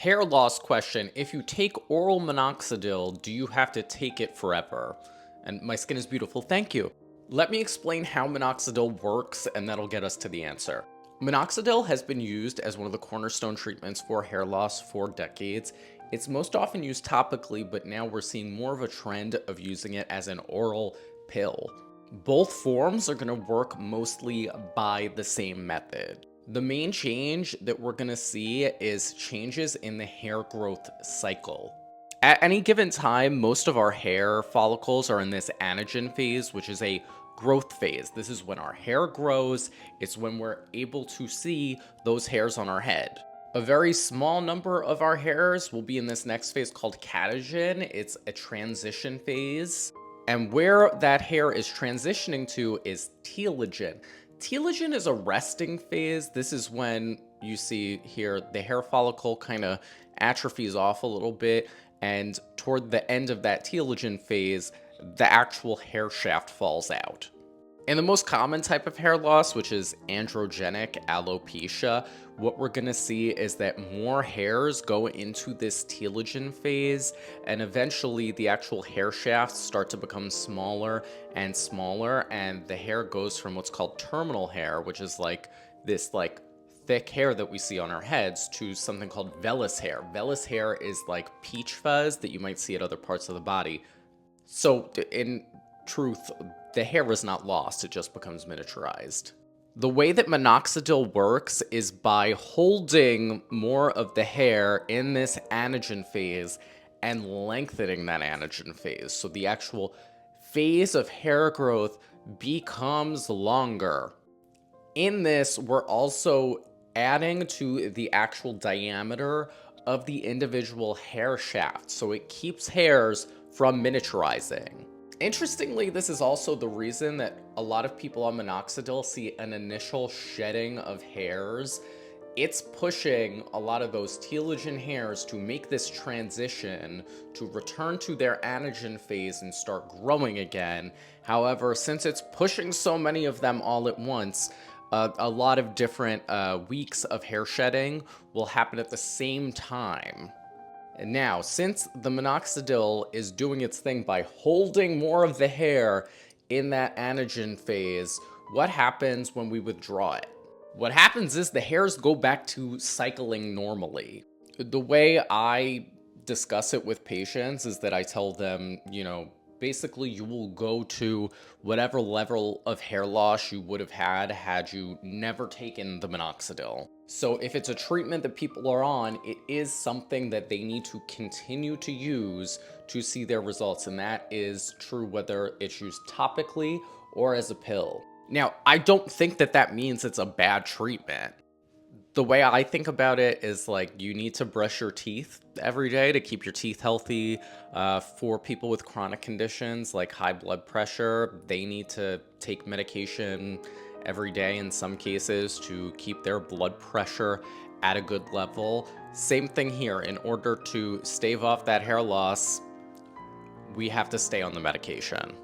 Hair loss question. If you take oral minoxidil, do you have to take it forever? And my skin is beautiful, thank you. Let me explain how minoxidil works, and that'll get us to the answer. Minoxidil has been used as one of the cornerstone treatments for hair loss for decades. It's most often used topically, but now we're seeing more of a trend of using it as an oral pill. Both forms are going to work mostly by the same method. The main change that we're going to see is changes in the hair growth cycle. At any given time, most of our hair follicles are in this anagen phase, which is a growth phase. This is when our hair grows. It's when we're able to see those hairs on our head. A very small number of our hairs will be in this next phase called catagen. It's a transition phase. And where that hair is transitioning to is telogen. Telogen is a resting phase. This is when you see here the hair follicle kind of atrophies off a little bit, and toward the end of that telogen phase, the actual hair shaft falls out. In the most common type of hair loss, which is androgenic alopecia, what we're going to see is that more hairs go into this telogen phase, and eventually the actual hair shafts start to become smaller and smaller, and the hair goes from what's called terminal hair, which is like this thick hair that we see on our heads, to something called vellus hair. Vellus hair is like peach fuzz that you might see at other parts of the body. So in truth, the hair is not lost, it just becomes miniaturized. The way that minoxidil works is by holding more of the hair in this anagen phase and lengthening that anagen phase. So the actual phase of hair growth becomes longer. In this, we're also adding to the actual diameter of the individual hair shaft, so it keeps hairs from miniaturizing. Interestingly, this is also the reason that a lot of people on minoxidil see an initial shedding of hairs. It's pushing a lot of those telogen hairs to make this transition to return to their anagen phase and start growing again. However, since it's pushing so many of them all at once, a lot of different weeks of hair shedding will happen at the same time. And now, since the minoxidil is doing its thing by holding more of the hair in that anagen phase, what happens when we withdraw it? What happens is the hairs go back to cycling normally. The way I discuss it with patients is that I tell them, basically you will go to whatever level of hair loss you would have had you never taken the minoxidil. So if it's a treatment that people are on, it is something that they need to continue to use to see their results. And that is true whether it's used topically or as a pill. Now, I don't think that that means it's a bad treatment. The way I think about it is you need to brush your teeth every day to keep your teeth healthy. For people with chronic conditions like high blood pressure, they need to take medication every day in some cases to keep their blood pressure at a good level. Same thing here. In order to stave off that hair loss, we have to stay on the medication.